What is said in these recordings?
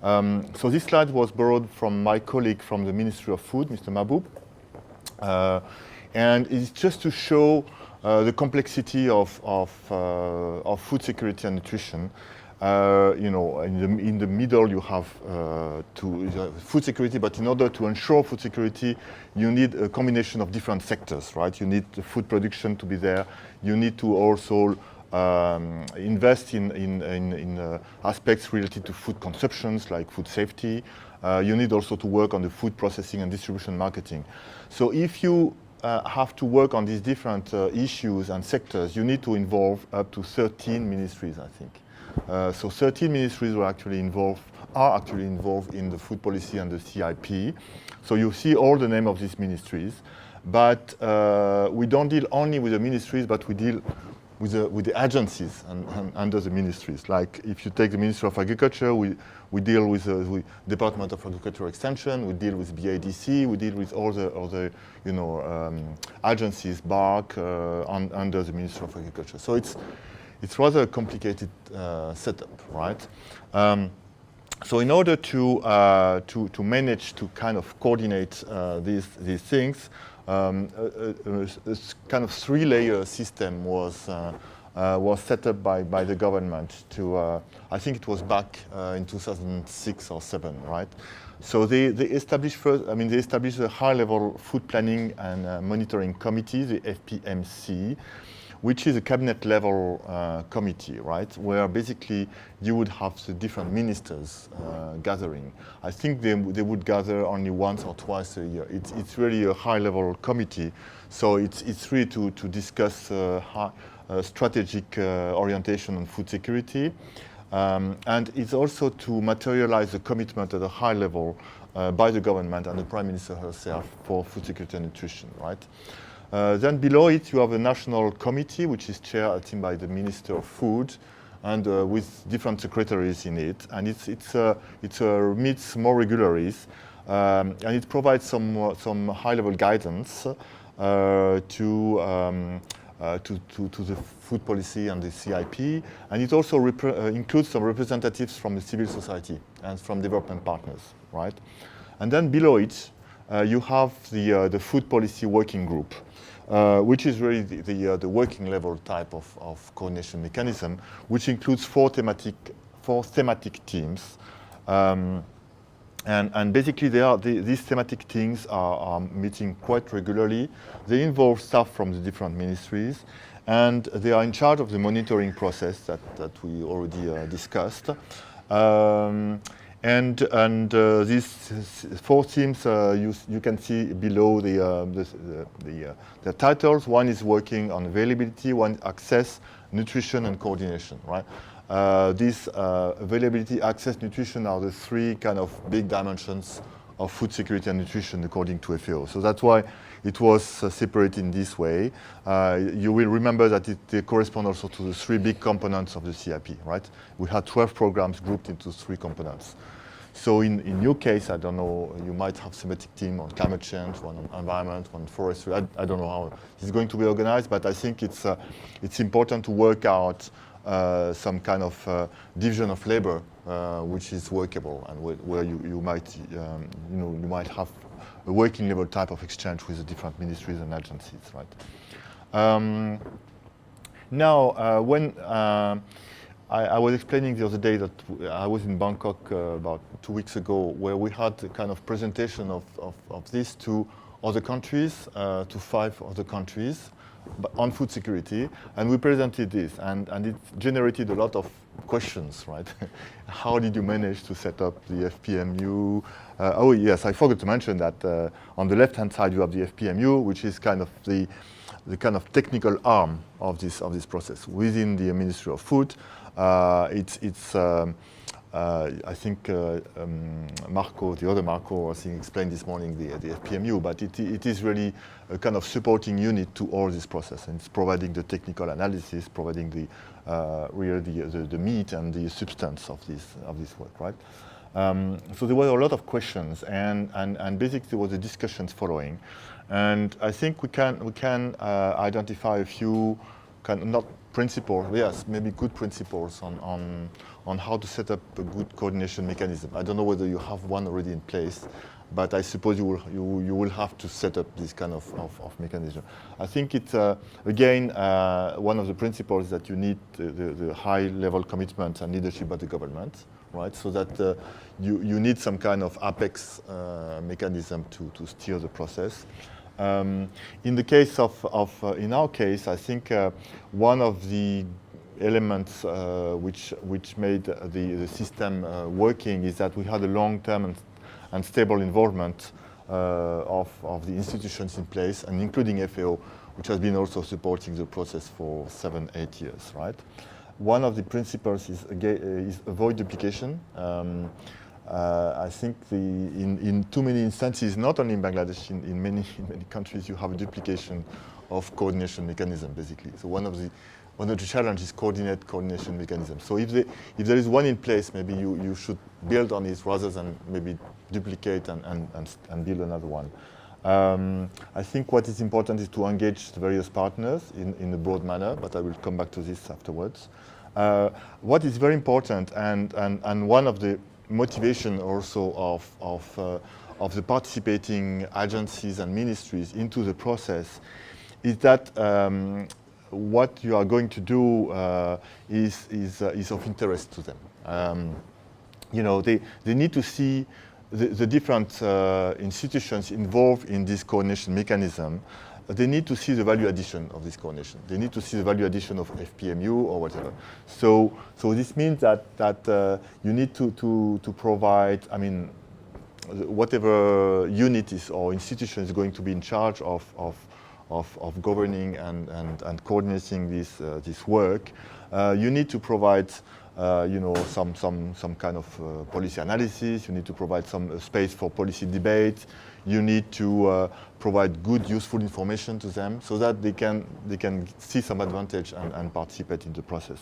So this slide was borrowed from my colleague from the Ministry of Food, Mr. Mahboub. And it's just to show the complexity of food security and nutrition. In the middle you have food security, but in order to ensure food security, you need a combination of different sectors, right? You need the food production to be there. You need to also invest in aspects related to food consumptions, like food safety. You need also to work on the food processing and distribution marketing. So if you have to work on these different issues and sectors, you need to involve up to 13 ministries, I think. So 13 ministries are actually involved in the food policy and the CIP. So you see all the name of these ministries, but we don't deal only with the ministries, but we deal with the agencies and under the ministries. Like if you take the Ministry of Agriculture, we deal with the Department of Agricultural Extension, we deal with BADC, we deal with all the agencies, BARC, under the Ministry of Agriculture. So it's rather a complicated setup, right? So in order to manage to kind of coordinate these things, this kind of three-layer system was set up by the government to, I think it was back in 2006 or 7, right? So they established a high-level food planning and monitoring committee, the FPMC, which is a cabinet-level committee, right, where basically you would have the different ministers gathering. I think they would gather only once or twice a year. It's really a high-level committee, so it's really to discuss strategic orientation on food security, and it's also to materialize the commitment at a high level by the government and the Prime Minister herself for food security and nutrition, right? Then below it, you have a national committee, which is chaired, I think, by the Minister of Food, and with different secretaries in it. And it meets more regularly, and it provides some high-level guidance to the food policy and the CIP. And it also includes some representatives from the civil society and from development partners, right? And then below it, you have the food policy working group. Which is really the working level type of coordination mechanism, which includes four thematic teams. And basically these thematic teams are meeting quite regularly. They involve staff from the different ministries, and they are in charge of the monitoring process that we already discussed. And these four teams you can see below the titles. One is working on availability, one access, nutrition, and coordination, right? These availability, access, nutrition are the three kind of big dimensions of food security and nutrition according to FAO. So that's why it was separated in this way. You will remember that they correspond also to the three big components of the CIP, right? We had 12 programs grouped into three components. So in your case, I don't know, you might have thematic team on climate change, one on environment, one on forestry. I don't know how it's going to be organized, but I think it's important to work out some kind of division of labor which is workable, and where you might have a working level type of exchange with the different ministries and agencies, right? Now, when I was explaining the other day that I was in Bangkok about 2 weeks ago, where we had a kind of presentation of this to other countries, to 5 other countries, on food security, and we presented this, and it generated a lot of questions, right? How did you manage to set up the FPMU? Oh yes, I forgot to mention that on the left-hand side you have the FPMU, which is kind of the kind of technical arm of this process within the Ministry of Food. I think Marco, the other Marco, I think explained this morning the FPMU, but it is really a kind of supporting unit to all this process, and it's providing the technical analysis, providing the meat and the substance of this work, right? So there were a lot of questions, and basically there was a discussions following, and I think we can identify a few kind of not principles, yes, maybe good principles on how to set up a good coordination mechanism. I don't know whether you have one already in place, but I suppose you will have to set up this kind of mechanism. I think it's, again, one of the principles that you need the high-level commitment and leadership by the government, right? So that you need some kind of apex mechanism to steer the process. In the case in our case, I think one of the elements which made the system working is that we had a long-term and stable involvement of the institutions in place, and including FAO, which has been also supporting the process for 7-8 years, right? One of the principles is avoid duplication. I think in too many instances, not only in Bangladesh, in many countries, you have a duplication of coordination mechanism, basically. So one of the challenges is coordination mechanism. So if there is one in place, maybe you should build on it rather than maybe duplicate and build another one. I think what is important is to engage the various partners in a broad manner, but I will come back to this afterwards. What is very important, and one of the motivation also of the participating agencies and ministries into the process is that what you are going to do is of interest to them. You know, they need to see the different institutions involved in this coordination mechanism. They need to see the value addition of this coordination. They need to see the value addition of FPMU or whatever. So this means that you need to provide, I mean, whatever unit is or institution is going to be in charge of governing and coordinating this work. You need to provide you know, some kind of policy analysis. You need to provide some space for policy debate. You need to provide good, useful information to them so that they can see some advantage and participate in the process.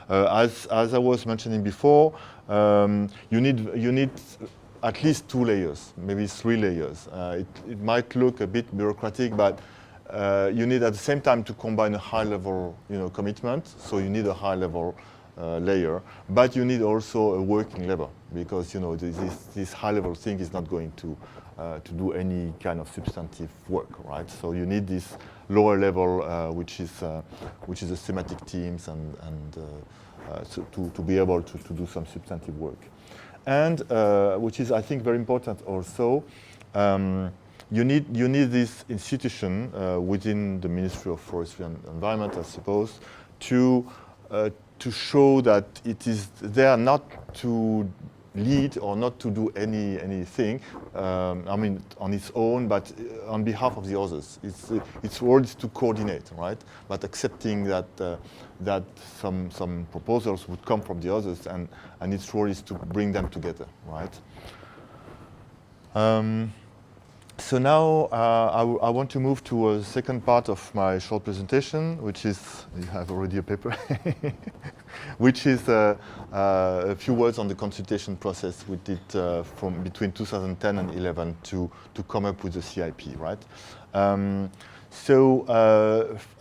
As I was mentioning before, you need at least 2 layers, maybe 3 layers. It might look a bit bureaucratic, but you need at the same time to combine a high-level, you know, commitment. So you need a high-level layer, but you need also a working level, because, you know, this high-level thing is not going to do any kind of substantive work, right? So you need this lower level, which is the thematic teams and so to be able to do some substantive work, and which is, I think, very important also. You need this institution within the Ministry of Forestry and Environment, I suppose, to show that it is there not to lead or not to do anything, I mean, on its own, but on behalf of the others. Its role is to coordinate, right? But accepting that some proposals would come from the others, and its role is to bring them together, right? So now I want to move to a second part of my short presentation, which is, you have already a paper, which is a few words on the consultation process we did from between 2010 and 11 to come up with the CIP, right? I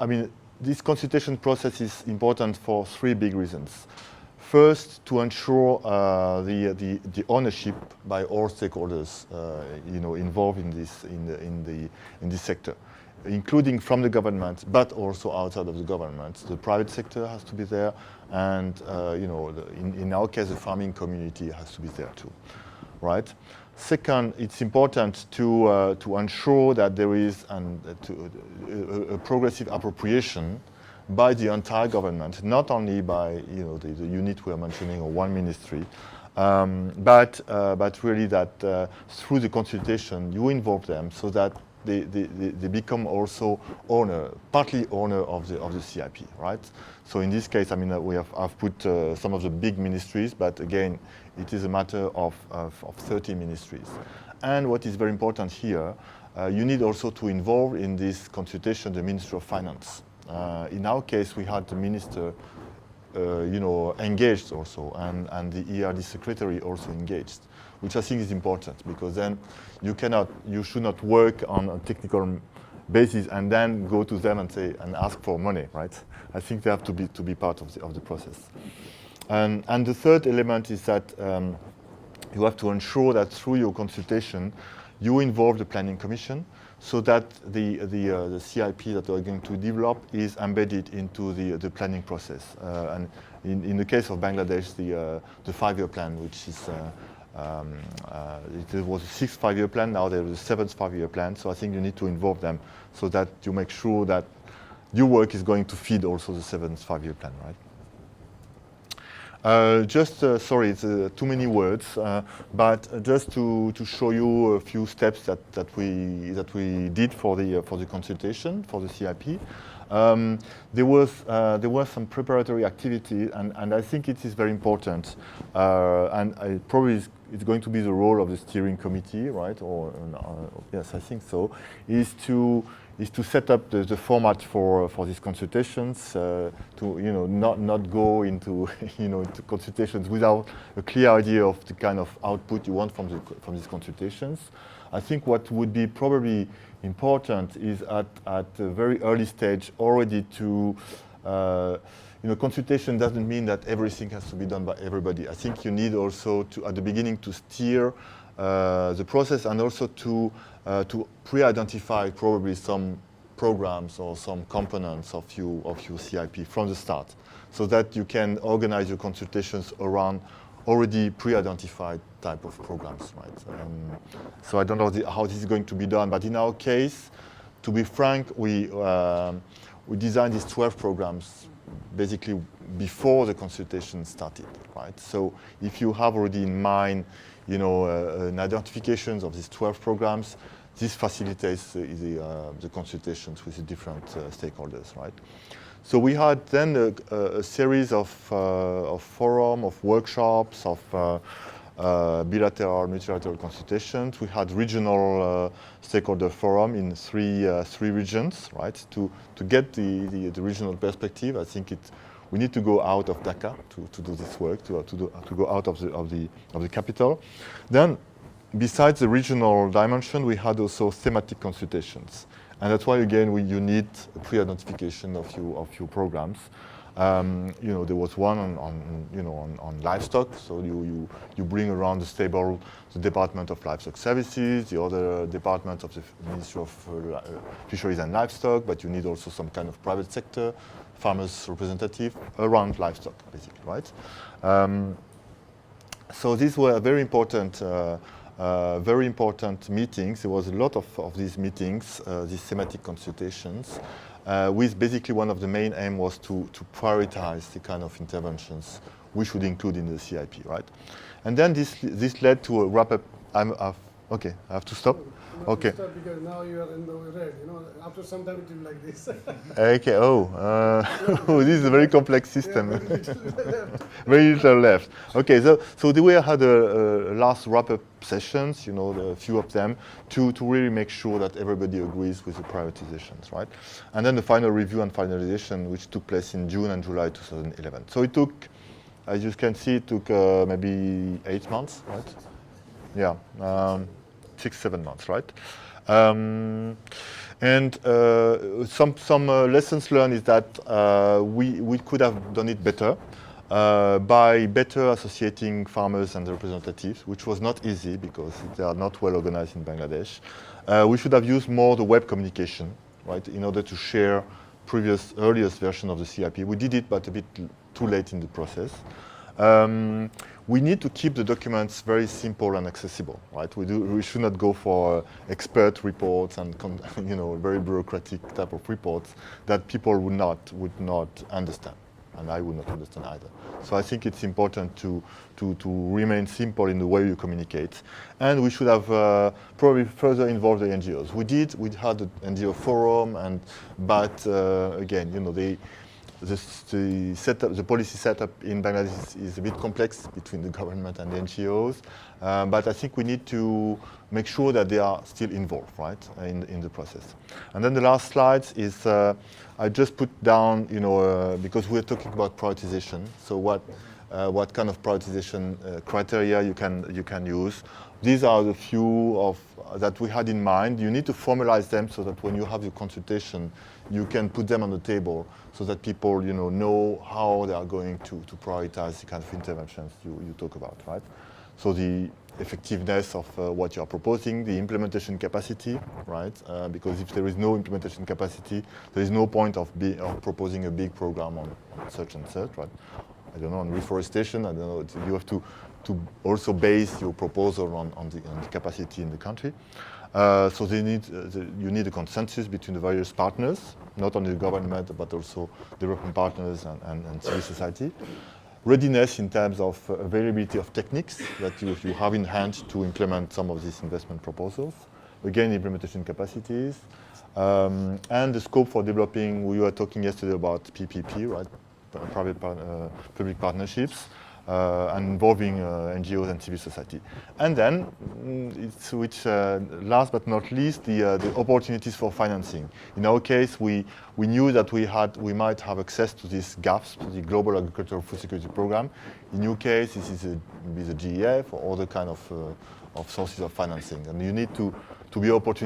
mean, this consultation process is important for 3 big reasons. First, to ensure the ownership by all stakeholders, you know, involved in this sector, including from the government, but also outside of the government. The private sector has to be there, and you know, in our case, the farming community has to be there too, right? Second, it's important to ensure that there is a progressive appropriation by the entire government, not only by, you know, the unit we are mentioning or one ministry, but really that through the consultation you involve them so that they become also partly owner of the CIP, right? So in this case, I mean, I've put some of the big ministries, but again, it is a matter of 30 ministries. And what is very important here, you need also to involve in this consultation the Ministry of Finance. In our case, we had the minister, you know, engaged also, and the ERD secretary also engaged, which I think is important, because then you should not work on a technical basis and then go to them and say and ask for money, right? I think they have to be part of the process. And the third element is that you have to ensure that through your consultation, you involve the Planning Commission so that the CIP that we are going to develop is embedded into the planning process. And in the case of Bangladesh, the 5-year plan, which is it was a 6th 5-year plan, now there is a 7th 5-year plan, so I think you need to involve them so that you make sure that your work is going to feed also the 7th 5-year plan, right? Sorry, it's too many words, but just to show you a few steps that we did for the consultation for the CIP. There was some preparatory activity, and I think it is very important, and probably it's going to be the role of the steering committee, right? Yes, I think so. Is to set up the format for these consultations, to not go into into consultations without a clear idea of the kind of output you want from these consultations. I think what would be probably important is at a very early stage already to consultation doesn't mean that everything has to be done by everybody. I think you need also to at the beginning to steer the process and also to pre-identify probably some programs or some components of your CIP from the start, so that you can organize your consultations around already pre-identified type of programs, right? So I don't know how this is going to be done, but in our case, to be frank, we designed these 12 programs basically before the consultation started, right? So if you have already in mind an identification of these 12 programs, this facilitates the consultations with the different stakeholders, right? So we had then a series of forum, of workshops, of bilateral, multilateral consultations. We had regional stakeholder forum in three regions, right? To get the regional perspective, I think we need to go out of Dhaka to do this work, to go out of the capital. Then, besides the regional dimension, we had also thematic consultations, and that's why again you need a pre-identification of your programs. There was one on livestock, so you bring around the stable the Department of Livestock Services, the other department of the Ministry of Fisheries and Livestock, but you need also some kind of private sector, farmers representative around livestock, basically, right? So these were very important meetings. There was a lot of these meetings, these thematic consultations, with basically one of the main aim was to prioritize the kind of interventions we should include in the CIP, right? And then this led to a wrap-up. Okay, I have to stop? Okay. Stop because now you are in the red, after some time it will be like this. Okay, this is a very complex system. Very little left. Okay, so the way I had a last wrap-up sessions, a few of them, to really make sure that everybody agrees with the prioritizations, right? And then the final review and finalization, which took place in June and July 2011. So it took, as you can see, maybe 8 months, right? Yeah, 6-7 months, right? And some lessons learned is that we could have done it better by better associating farmers and representatives, which was not easy because they are not well organized in Bangladesh. We should have used more the web communication, right, in order to share earliest version of the CIP. We did it, but a bit too late in the process. We need to keep the documents very simple and accessible, right? We should not go for expert reports and very bureaucratic type of reports that people would not understand, and I would not understand either. So I think it's important to remain simple in the way you communicate, and we should have probably further involved the NGOs. We had an NGO forum, but again, the policy setup in Bangladesh is a bit complex between the government and the NGOs, but I think we need to make sure that they are still involved, right, in the process. And then the last slide is I just put down, because we're talking about prioritization. So what what kind of prioritization criteria you can use. These are the few of that we had in mind. You need to formalize them so that when you have your consultation, you can put them on the table so that people know how they are going to prioritize the kind of interventions you talk about, right? So the effectiveness of what you are proposing, the implementation capacity, right? Because if there is no implementation capacity, there is no point of proposing a big program on such and such, right? I don't know, on reforestation, I don't know, you have to also base your proposal on the capacity in the country. So you need a consensus between the various partners, not only the government, but also development partners and civil society. Readiness in terms of availability of techniques that you have in hand to implement some of these investment proposals. Again, implementation capacities. And the scope for developing, we were talking yesterday about PPP, right? Public partnerships, and involving NGOs and civil society. And then, last but not least, the opportunities for financing. In our case, we knew that we might have access to these gaps, to the Global Agricultural Food Security Program. In your case, this is the GEF or other kind of sources of financing. And you need to be opportunistic.